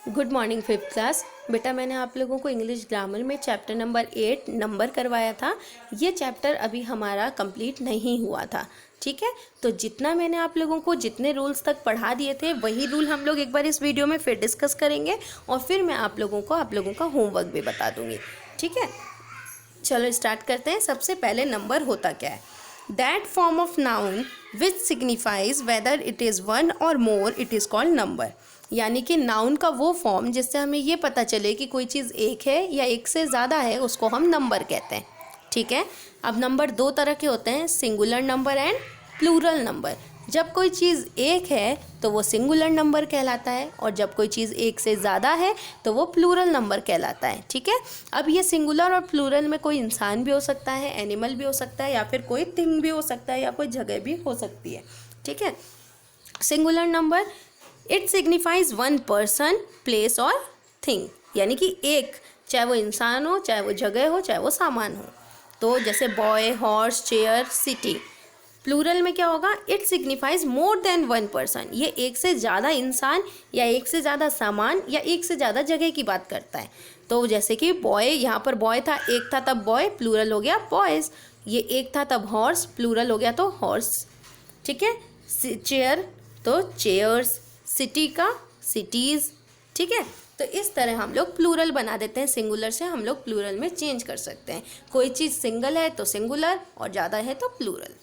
Good morning fifth class. बेटा मैंने आप लोगों को इंग्लिश ग्रामर में चैप्टर नंबर 8 नंबर करवाया था। ये चैप्टर अभी हमारा कंप्लीट नहीं हुआ था, ठीक है। तो जितना मैंने आप लोगों को जितने रूल्स तक पढ़ा दिए थे वही रूल हम लोग एक बार इस वीडियो में फिर डिस्कस करेंगे और फिर मैं आप लोगों का होमवर्क भी बता दूंगी, ठीक है। चलो स्टार्ट करते हैं। सबसे पहले नंबर होता क्या है? That form of noun which signifies whether it is one or more it is called number. यानी कि नाउन का वो फॉर्म जिससे हमें ये पता चले कि कोई चीज़ एक है या एक से ज़्यादा है, उसको हम नंबर कहते हैं, ठीक है। अब नंबर दो तरह के होते हैं, singular number and plural number. जब कोई चीज़ एक है तो वो सिंगुलर नंबर कहलाता है और जब कोई चीज़ एक से ज़्यादा है तो वो प्लूरल नंबर कहलाता है, ठीक है। अब ये सिंगुलर और प्लूरल में कोई इंसान भी हो सकता है, एनिमल भी हो सकता है, या फिर कोई थिंग भी हो सकता है, या कोई जगह भी हो सकती है, ठीक है। Singular number it signifies one person, place और थिंग, यानी कि एक, चाहे वो इंसान हो, चाहे वो जगह हो, चाहे वो सामान हो। तो जैसे boy, horse, chair, city. Plural में क्या होगा? It signifies more than one person, ये एक से ज़्यादा इंसान या एक से ज़्यादा सामान या एक से ज़्यादा जगह की बात करता है। तो जैसे कि बॉय, यहाँ पर बॉय था, एक था तब बॉय, प्लूरल हो गया बॉयज़। ये एक था तब हॉर्स, प्लूरल हो गया तो हॉर्स, ठीक है। चेयर तो चेयर्स, सिटी का सिटीज़, ठीक है। तो इस तरह हम लोग प्लूरल बना देते हैं, सिंगुलर से हम लोग प्लूरल में चेंज कर सकते हैं। कोई चीज़ सिंगल है तो सिंगुलर और ज़्यादा है तो प्लूरल।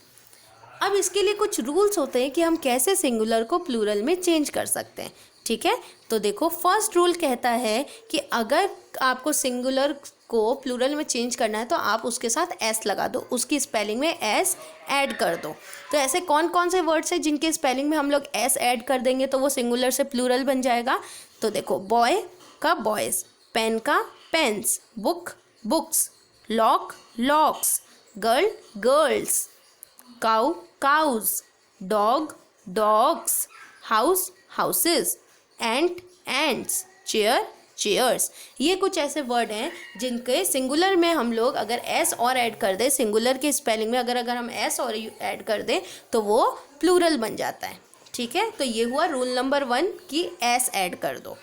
अब इसके लिए कुछ रूल्स होते हैं कि हम कैसे सिंगुलर को प्लूरल में चेंज कर सकते हैं, ठीक है। तो देखो, फर्स्ट रूल कहता है कि अगर आपको सिंगुलर को प्लूरल में चेंज करना है तो आप उसके साथ एस लगा दो, उसकी स्पेलिंग में एस ऐड कर दो। तो ऐसे कौन कौन से वर्ड्स हैं जिनके स्पेलिंग में हम लोग एस ऐड कर देंगे तो वो सिंगुलर से प्लूरल बन जाएगा? तो देखो, बॉय का बॉयज़, पेन का pens, book books, lock locks, girl girls, cow cows, dog dogs, house houses, ant ants, chair chairs. ये कुछ ऐसे वर्ड हैं जिनके सिंगुलर में हम लोग अगर एस और ऐड कर दें, सिंगुलर के स्पेलिंग में अगर हम एस और ऐड कर दें तो वो प्लूरल बन जाता है, ठीक है। तो ये हुआ रूल नंबर 1 कि एस ऐड कर दो।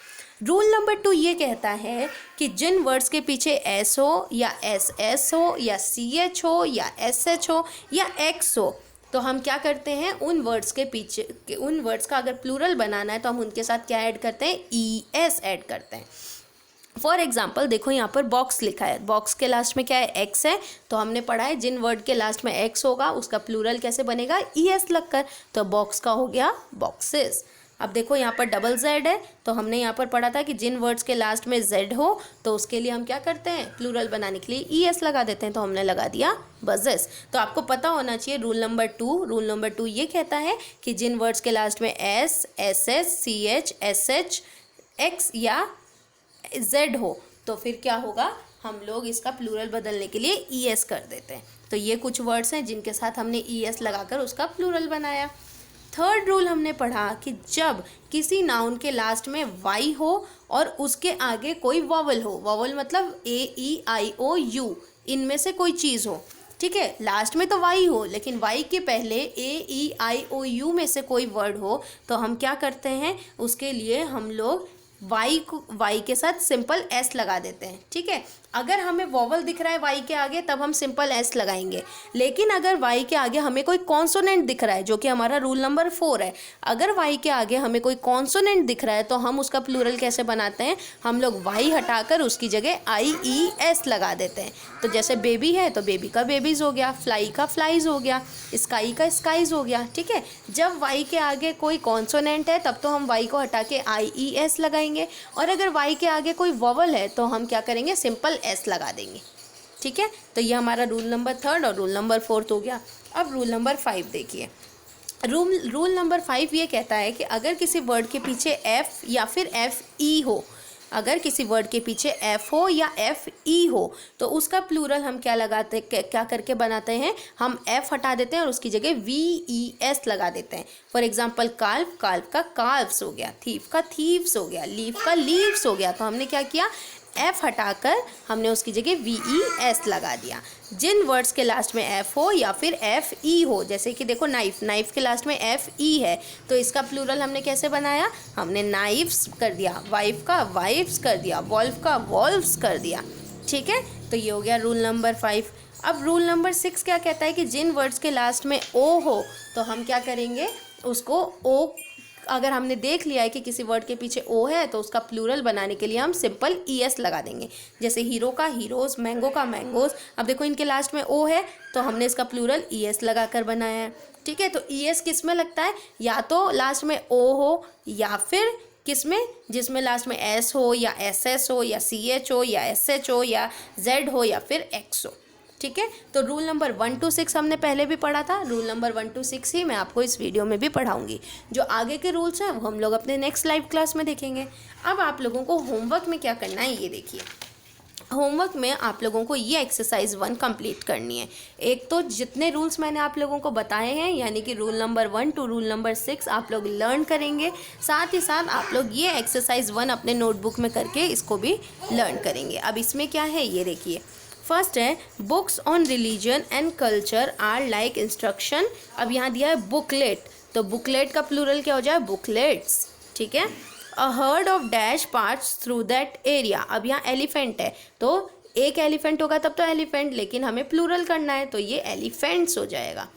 रूल नंबर 2 ये कहता है कि जिन वर्ड्स के पीछे एस हो या एस एस हो या सी एच हो या एस एच हो या एक्स हो, तो हम क्या करते हैं, उन वर्ड्स के पीछे, उन वर्ड्स का अगर प्लूरल बनाना है तो हम उनके साथ क्या ऐड करते हैं? ई एस ऐड करते हैं। फॉर एग्जाम्पल देखो, यहाँ पर बॉक्स लिखा है, बॉक्स के लास्ट में क्या है? एक्स है। तो हमने पढ़ा है जिन वर्ड के लास्ट में एक्स होगा उसका प्लूरल कैसे बनेगा? ई एस लगकर। तो बॉक्स का हो गया बॉक्सेस। अब देखो यहाँ पर डबल जेड है, तो हमने यहाँ पर पढ़ा था कि जिन वर्ड्स के लास्ट में जेड हो तो उसके लिए हम क्या करते हैं? प्लूरल बनाने के लिए ई एस लगा देते हैं, तो हमने लगा दिया बजेस। तो आपको पता होना चाहिए रूल नंबर 2। रूल नंबर 2 ये कहता है कि जिन वर्ड्स के लास्ट में S S S C H S H X या जेड हो तो फिर क्या होगा? हम लोग इसका प्लूरल बदलने के लिए ई एस कर देते हैं। तो ये कुछ वर्ड्स हैं जिनके साथ हमने ई एस लगाकर उसका प्लूरल बनाया। थर्ड रूल हमने पढ़ा कि जब किसी नाउन के लास्ट में वाई हो और उसके आगे कोई वॉवल हो, वॉवल मतलब ए ई आई ओ यू, इनमें से कोई चीज़ हो, ठीक है। लास्ट में तो वाई हो लेकिन वाई के पहले ए ई आई ओ यू में से कोई वर्ड हो तो हम क्या करते हैं? उसके लिए हम लोग वाई के साथ सिंपल एस लगा देते हैं, ठीक है। अगर हमें वॉवल दिख रहा है वाई के आगे तब हम सिंपल एस लगाएंगे, लेकिन अगर वाई के आगे हमें कोई कॉन्सोनेंट दिख रहा है, जो कि हमारा रूल नंबर 4 है, अगर वाई के आगे हमें कोई कॉन्सोनेंट दिख रहा है तो हम उसका प्लूरल कैसे बनाते हैं? हम लोग वाई हटाकर उसकी जगह आई ई एस लगा देते हैं। तो जैसे बेबी है तो बेबी का बेबीज़ हो गया, फ्लाई का फ्लाइज हो गया, स्काई का स्काइज हो गया, ठीक है। जब वाई के आगे कोई कॉन्सोनेंट है तब तो हम वाई को हटा के आई ई एस लगाएंगे, और अगर वाई के आगे कोई वॉवल है तो हम क्या करेंगे? सिंपल एस लगा देंगे, ठीक है। तो ये हमारा रूल नंबर 3 और रूल नंबर 4 हो गया। अब रूल नंबर 5 देखिए। रूल नंबर 5 ये कहता है कि अगर किसी वर्ड के पीछे एफ या फिर एफ ई हो, अगर किसी वर्ड के पीछे एफ हो या एफ ई हो तो उसका प्लूरल हम क्या लगाते, क्या करके बनाते हैं? हम एफ हटा देते हैं और उसकी जगह वी ई एस लगा देते हैं। फॉर एग्जाम्पल काल्व, काल्व का काल्व्स हो गया, थीफ का थीव्स हो गया, लीफ का लीव्स हो गया। तो हमने क्या किया? एफ हटाकर हमने उसकी जगह VES लगा दिया। जिन वर्ड्स के लास्ट में एफ हो या फिर FE हो, जैसे कि देखो नाइफ, नाइफ के लास्ट में FE है, तो इसका प्लूरल हमने कैसे बनाया, हमने नाइफ्स कर दिया, वाइफ का वाइफ्स कर दिया, वॉल्फ का वॉल्व्स कर दिया। ठीक है, तो ये हो गया रूल नंबर 5। अब रूल नंबर 6 क्या कहता है कि जिन वर्ड्स के लास्ट में ओ हो तो हम क्या करेंगे, उसको ओ, अगर हमने देख लिया है कि किसी वर्ड के पीछे ओ है तो उसका प्लूरल बनाने के लिए हम सिंपल ES लगा देंगे। जैसे हीरो का हीरोज़, मैंगो का मैंगोज़। अब देखो इनके लास्ट में ओ है तो हमने इसका प्लूरल ES लगा कर बनाया है। ठीक है, तो ES किस में लगता है, या तो लास्ट में ओ हो या फिर किस में, जिसमें लास्ट में S हो या SS हो या CH हो या SH हो या Z हो या फिर X हो। ठीक है, तो रूल नंबर 1 to 6 हमने पहले भी पढ़ा था, रूल नंबर 1 to 6 ही मैं आपको इस वीडियो में भी पढ़ाऊंगी। जो आगे के रूल्स हैं वो हम लोग अपने नेक्स्ट लाइव क्लास में देखेंगे। अब आप लोगों को होमवर्क में क्या करना है ये देखिए। होमवर्क में आप लोगों को ये एक्सरसाइज 1 कंप्लीट करनी है। एक तो जितने रूल्स मैंने आप लोगों को बताए हैं, यानी कि rule number 1 to rule number 6 आप लोग लर्न करेंगे। साथ ही साथ आप लोग ये एक्सरसाइज 1 अपने नोटबुक में करके इसको भी लर्न करेंगे। अब इसमें क्या है ये देखिए। फर्स्ट है books on religion and culture are like instruction. अब यहाँ दिया है बुकलेट, तो बुकलेट का प्लूरल क्या हो जाए, बुकलेट्स। ठीक है, a herd of dash parts through that area. अब यहाँ एलिफेंट है तो एक एलिफेंट होगा तब तो एलिफेंट, लेकिन हमें प्लूरल करना है तो ये एलिफेंट्स हो जाएगा।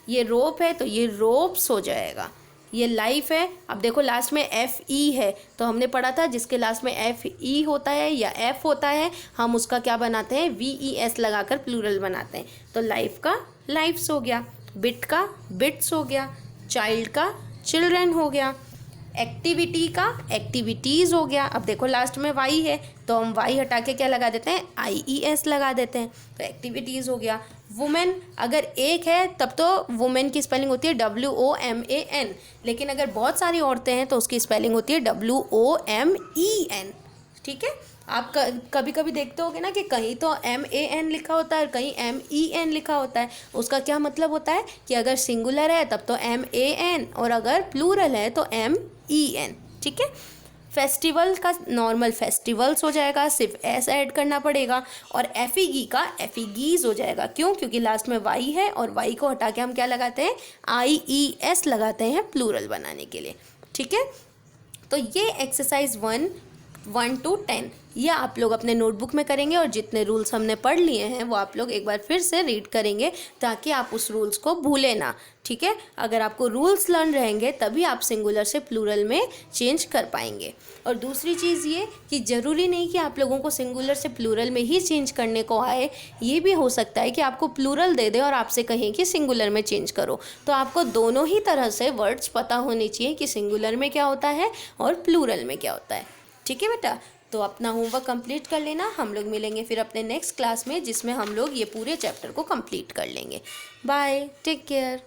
ये रोप है तो ये रोप्स हो जाएगा। ये लाइफ है, अब देखो लास्ट में FE है तो हमने पढ़ा था जिसके लास्ट में FE होता है या F होता है हम उसका क्या बनाते हैं, VES लगाकर प्लूरल बनाते हैं। तो लाइफ का लाइफ्स हो गया, बिट का बिट्स हो गया, चाइल्ड का चिल्ड्रन हो गया, एक्टिविटी का एक्टिविटीज़ हो गया। अब देखो लास्ट में Y है तो हम Y हटा के क्या लगा देते हैं, IES लगा देते हैं, तो एक्टिविटीज़ हो गया। वुमेन अगर एक है तब तो वुमेन की स्पेलिंग होती है WOMAN, लेकिन अगर बहुत सारी औरतें हैं तो उसकी स्पेलिंग होती है WOMEN। ठीक है, आप कभी कभी देखते होगे ना कि कहीं तो MAN लिखा होता है और कहीं MEN लिखा होता है। उसका क्या मतलब होता है कि अगर सिंगुलर है तब तो MAN और अगर प्लूरल है तो MEN। ठीक है, फेस्टिवल का नॉर्मल फेस्टिवल्स हो जाएगा, सिर्फ S ऐड करना पड़ेगा, और एफिगी का एफिगीज हो जाएगा। क्यों, क्योंकि लास्ट में Y है और Y को हटा के हम क्या लगाते हैं, IES लगाते हैं प्लूरल बनाने के लिए। ठीक है, तो ये एक्सरसाइज 1 to 10 ये आप लोग अपने नोटबुक में करेंगे और जितने रूल्स हमने पढ़ लिए हैं वो आप लोग एक बार फिर से रीड करेंगे ताकि आप उस रूल्स को भूलें ना। ठीक है, अगर आपको रूल्स लर्न रहेंगे तभी आप सिंगुलर से प्लूरल में चेंज कर पाएंगे। और दूसरी चीज़ ये कि ज़रूरी नहीं कि आप लोगों को सिंगुलर से प्लूरल में ही चेंज करने को आए, ये भी हो सकता है कि आपको प्लूरल दे दे और आपसे कहें कि सिंगुलर में चेंज करो। तो आपको दोनों ही तरह से वर्ड्स पता होने चाहिए कि सिंगुलर में क्या होता है और प्लूरल में क्या होता है। ठीक है बेटा, तो अपना होमवर्क कंप्लीट कर लेना। हम लोग मिलेंगे फिर अपने नेक्स्ट क्लास में जिसमें हम लोग ये पूरे चैप्टर को कंप्लीट कर लेंगे। Bye, take care.